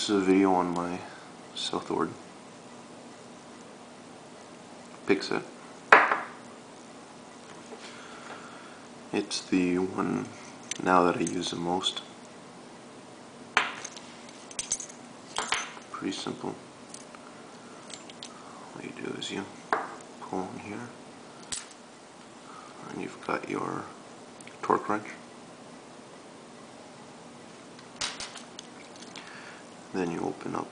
This is a video on my southward pick set. It's the one now that I use the most. Pretty simple. What you do is you pull in here and you've got your torque wrench. Then you open up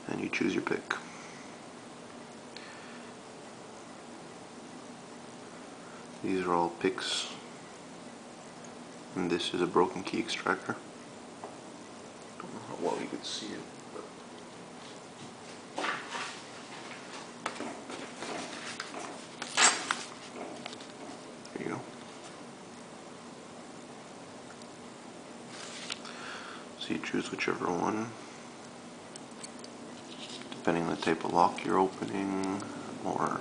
and you choose your pick. These are all picks, and this is a broken key extractor. Don't know how well you could see it, but there you go. So you choose whichever one, depending on the type of lock you're opening, or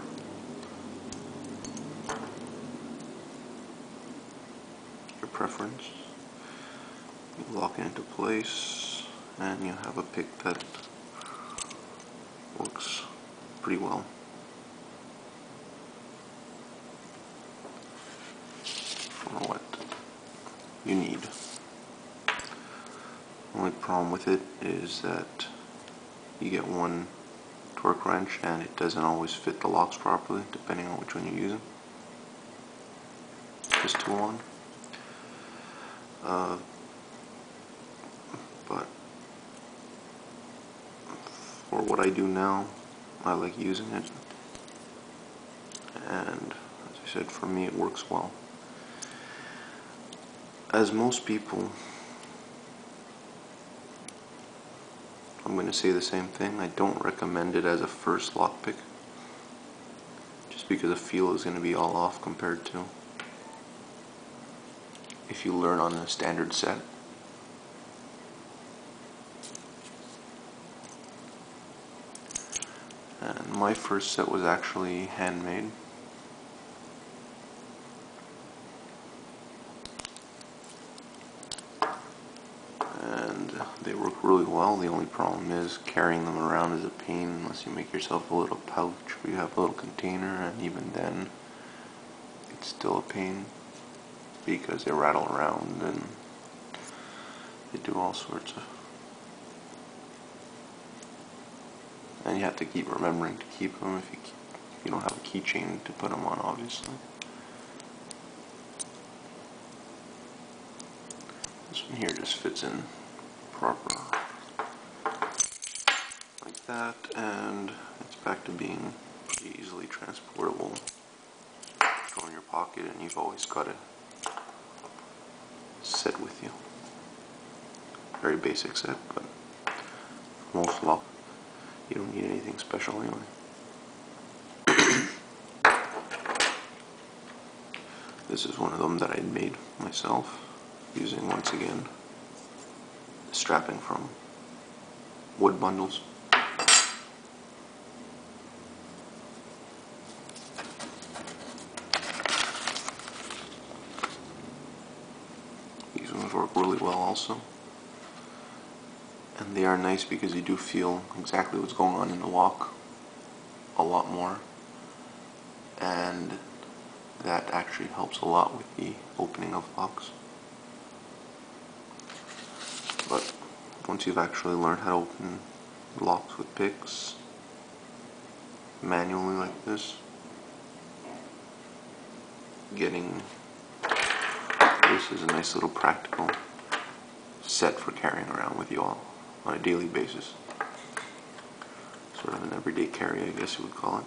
your preference. You lock it into place and you have a pick that works pretty well. For what you need. The only problem with it is that you get one torque wrench and it doesn't always fit the locks properly depending on which one you're using. This tool on. But for what I do now, I like using it, and as I said, for me it works well. As most people, I'm going to say the same thing. I don't recommend it as a first lockpick, just because the feel is going to be all off compared to if you learn on the standard set. And my first set was actually handmade. And they work really well. The only problem is carrying them around is a pain unless you make yourself a little pouch where you have a little container, and even then it's still a pain because they rattle around and they do all sorts of, and you have to keep remembering to keep them if you don't have a keychain to put them on, obviously. This one here just fits in proper like that, and it's back to being pretty easily transportable. Throw in your pocket and you've always got it set with you. Very basic set, but for most lock, you don't need anything special anyway. This is one of them that I made myself, using once again the strapping from wood bundles. These ones work really well also. And they are nice because you do feel exactly what's going on in the lock a lot more, and that actually helps a lot with the opening of locks. But once you've actually learned how to open locks with picks manually like this, getting this is a nice little practical set for carrying around with you all on a daily basis. Sort of an everyday carry, I guess you would call it.